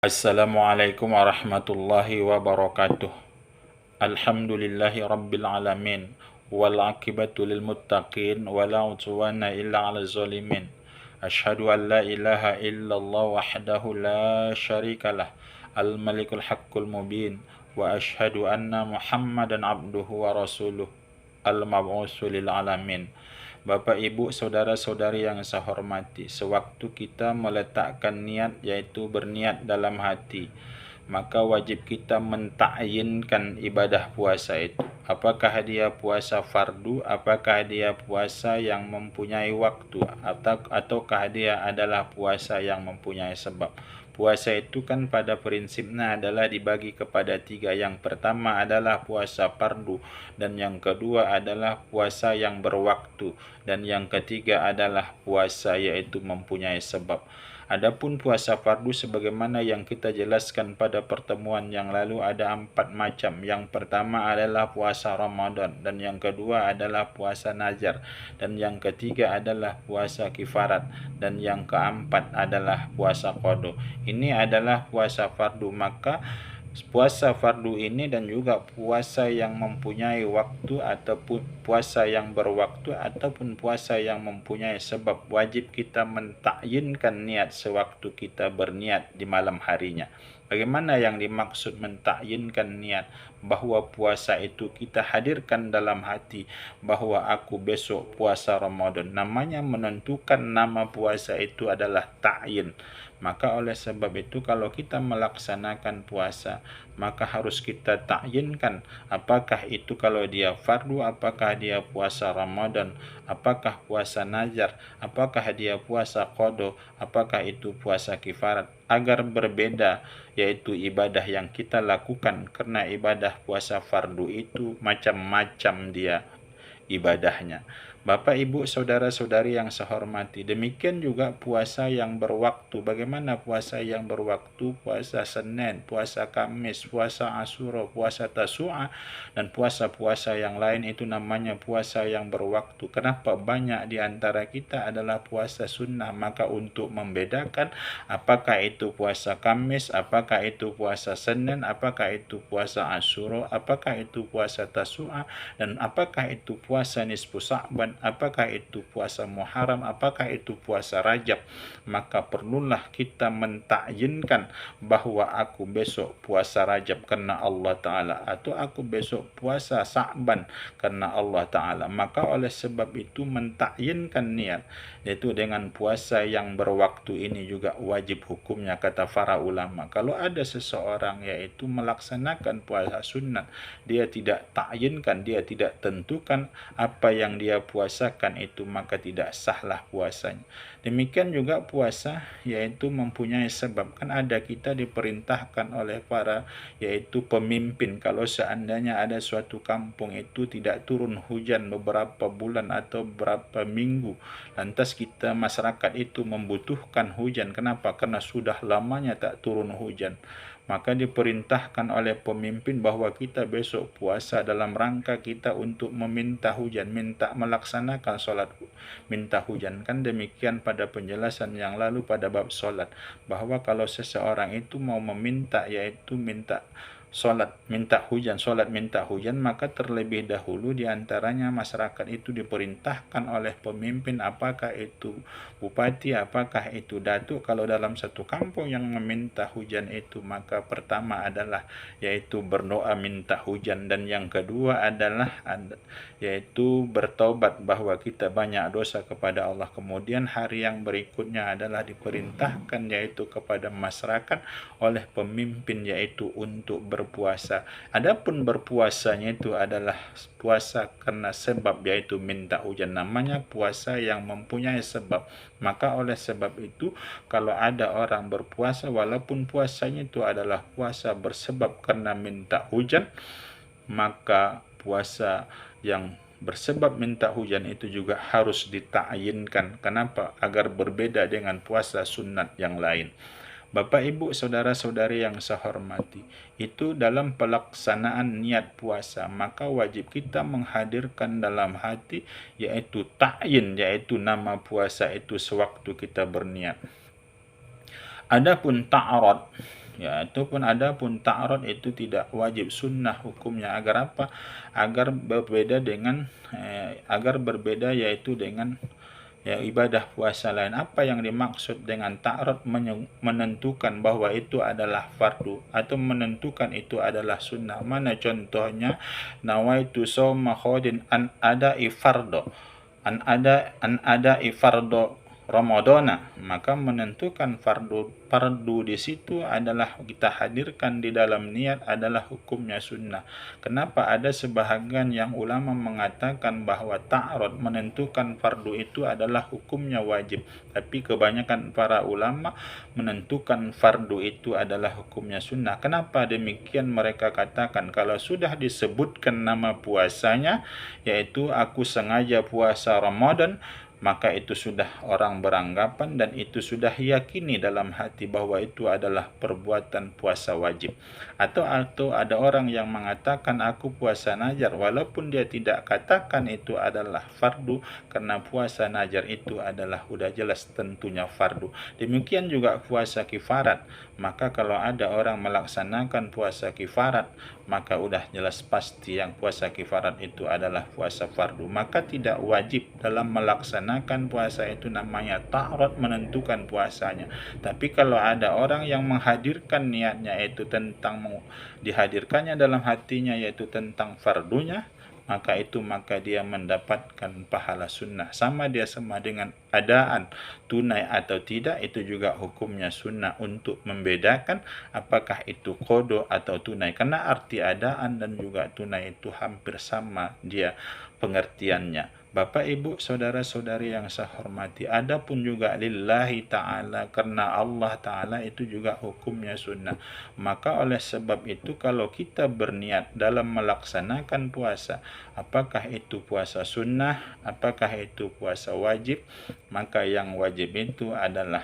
Assalamualaikum warahmatullahi wabarakatuh. Alhamdulillahi rabbil alamin. Wal akibatu lil muttaqin wala udwana illa 'alal zalimin. Asyhadu an la ilaha illallah wahdahu la syarikalah. Al malikul haqqul mubin wa asyhadu anna Muhammadan abduhu wa rasuluh. Al mab'usu lil alamin. Bapak, Ibu, saudara-saudari yang saya hormati, sewaktu kita meletakkan niat, yaitu berniat dalam hati, maka wajib kita mentakyinkan ibadah puasa itu. Apakah dia puasa fardu, apakah dia puasa yang mempunyai waktu, ataukah dia adalah puasa yang mempunyai sebab. Puasa itu kan pada prinsipnya adalah dibagi kepada tiga. Yang pertama adalah puasa fardu, dan yang kedua adalah puasa yang berwaktu, dan yang ketiga adalah puasa yaitu mempunyai sebab. Adapun puasa fardu sebagaimana yang kita jelaskan pada pertemuan yang lalu ada 4 macam. Yang pertama adalah puasa Ramadan, dan yang kedua adalah puasa Nazar, dan yang ketiga adalah puasa kifarat, dan yang keempat adalah puasa qada. Ini adalah puasa fardu. Maka puasa fardu ini dan juga puasa yang mempunyai waktu ataupun puasa yang berwaktu ataupun puasa yang mempunyai sebab, wajib kita mentakyinkan niat sewaktu kita berniat di malam harinya. Bagaimana yang dimaksud mentakyinkan niat? Bahwa puasa itu kita hadirkan dalam hati bahwa aku besok puasa Ramadan. Namanya menentukan nama puasa itu adalah ta'yin. Maka oleh sebab itu kalau kita melaksanakan puasa, maka harus kita takyinkan apakah itu kalau dia fardu, apakah dia puasa Ramadan, apakah puasa nazar, apakah dia puasa qada, apakah itu puasa kifarat, agar berbeda yaitu ibadah yang kita lakukan. Karena ibadah puasa fardu itu macam-macam dia ibadahnya. Bapak, Ibu, saudara-saudari yang saya hormati, demikian juga puasa yang berwaktu. Bagaimana puasa yang berwaktu? Puasa Senin, puasa Kamis, puasa Asyura, puasa Tasu'a, dan puasa-puasa yang lain itu namanya puasa yang berwaktu. Kenapa? Banyak di antara kita adalah puasa sunnah. Maka untuk membedakan apakah itu puasa Kamis, apakah itu puasa Senin, apakah itu puasa Asyura, apakah itu puasa Tasu'a, dan apakah itu puasa nisfu Sa'ban, apakah itu puasa Muharram, apakah itu puasa Rajab, maka perlulah kita mentakyinkan bahwa aku besok puasa Rajab karena Allah Ta'ala, atau aku besok puasa Sa'ban karena Allah Ta'ala. Maka oleh sebab itu mentakyinkan niat, yaitu dengan puasa yang berwaktu ini juga wajib hukumnya kata para ulama. Kalau ada seseorang yaitu melaksanakan puasa sunat, dia tidak takyinkan, dia tidak tentukan apa yang dia puasakan itu, maka tidak sahlah puasanya. Demikian juga puasa yaitu mempunyai sebab. Kan ada kita diperintahkan oleh para yaitu pemimpin, kalau seandainya ada suatu kampung itu tidak turun hujan beberapa bulan atau beberapa minggu, lantas kita masyarakat itu membutuhkan hujan. Kenapa? Karena sudah lamanya tak turun hujan. Maka diperintahkan oleh pemimpin bahwa kita besok puasa dalam rangka kita untuk meminta hujan, minta melaksanakan sholat minta hujan. Kan demikian pada penjelasan yang lalu pada bab sholat, bahwa kalau seseorang itu mau meminta yaitu minta sholat minta hujan, maka terlebih dahulu diantaranya masyarakat itu diperintahkan oleh pemimpin, apakah itu bupati, apakah itu datuk, kalau dalam satu kampung yang meminta hujan itu, maka pertama adalah yaitu berdoa minta hujan, dan yang kedua adalah yaitu bertobat bahwa kita banyak dosa kepada Allah. Kemudian hari yang berikutnya adalah diperintahkan yaitu kepada masyarakat oleh pemimpin yaitu untuk berpuasa. Adapun berpuasanya itu adalah puasa karena sebab yaitu minta hujan, namanya puasa yang mempunyai sebab. Maka oleh sebab itu kalau ada orang berpuasa walaupun puasanya itu adalah puasa bersebab karena minta hujan, maka puasa yang bersebab minta hujan itu juga harus ditakyinkan. Kenapa? Agar berbeda dengan puasa sunat yang lain. Bapak, Ibu, saudara-saudari yang saya hormati, itu dalam pelaksanaan niat puasa, maka wajib kita menghadirkan dalam hati yaitu ta'yin, yaitu nama puasa itu sewaktu kita berniat. Adapun ta'arad, Ya, ataupun adapun ta'arud itu tidak wajib sunnah hukumnya. Agar apa? Agar berbeda dengan agar berbeda yaitu dengan ya ibadah puasa lain. Apa yang dimaksud dengan ta'arud? Menentukan bahwa itu adalah fardu atau menentukan itu adalah sunnah. Mana contohnya? Nawaitu sawma khadin an ada'i fardo. An ada'i fardo Ramadana, maka menentukan fardu di situ adalah kita hadirkan di dalam niat adalah hukumnya sunnah. Kenapa ada sebahagian yang ulama mengatakan bahwa ta'arud menentukan fardu itu adalah hukumnya wajib, tapi kebanyakan para ulama menentukan fardu itu adalah hukumnya sunnah. Kenapa demikian? Mereka katakan kalau sudah disebutkan nama puasanya, yaitu aku sengaja puasa Ramadan, maka itu sudah orang beranggapan dan itu sudah yakini dalam hati bahwa itu adalah perbuatan puasa wajib. Atau ada orang yang mengatakan aku puasa najar, walaupun dia tidak katakan itu adalah fardu, karena puasa najar itu adalah udah jelas tentunya fardu. Demikian juga puasa kifarat. Maka kalau ada orang melaksanakan puasa kifarat, maka udah jelas pasti yang puasa kifarat itu adalah puasa fardu. Maka tidak wajib dalam melaksanakan puasa itu namanya ta'arud menentukan puasanya. Tapi kalau ada orang yang menghadirkan niatnya itu tentang dihadirkannya dalam hatinya yaitu tentang fardunya, maka dia mendapatkan pahala sunnah. Sama dengan adaan tunai atau tidak, itu juga hukumnya sunnah untuk membedakan apakah itu qada atau tunai. Karena arti adaan dan juga tunai itu hampir sama dia pengertiannya. Bapak, Ibu, saudara-saudari yang saya hormati, adapun juga lillahi ta'ala, karena Allah ta'ala itu juga hukumnya sunnah. Maka oleh sebab itu kalau kita berniat dalam melaksanakan puasa, apakah itu puasa sunnah, apakah itu puasa wajib, maka yang wajib itu adalah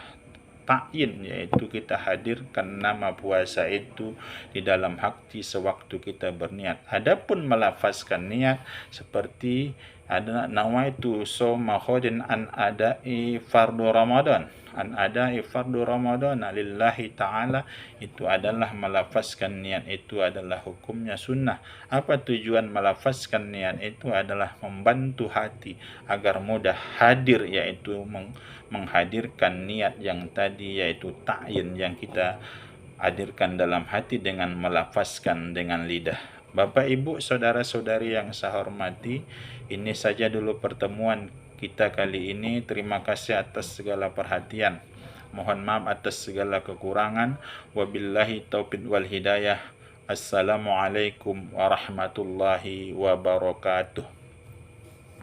ta'yin, yaitu kita hadirkan nama puasa itu di dalam hati sewaktu kita berniat. Adapun melafazkan niat seperti ada nawaitu sawma khadin an ada'i fardu Ramadan. An ada'i fardu Ramadan lillahi ta'ala, itu adalah melafazkan niat itu adalah hukumnya sunnah. Apa tujuan melafazkan niat itu? Adalah membantu hati agar mudah hadir, yaitu menghadirkan niat yang tadi, yaitu ta'yin yang kita hadirkan dalam hati dengan melafazkan dengan lidah. Bapak, Ibu, saudara-saudari yang saya hormati, ini saja dulu pertemuan kita kali ini. Terima kasih atas segala perhatian. Mohon maaf atas segala kekurangan. Wabillahi taufiq wal hidayah. Assalamualaikum warahmatullahi wabarakatuh.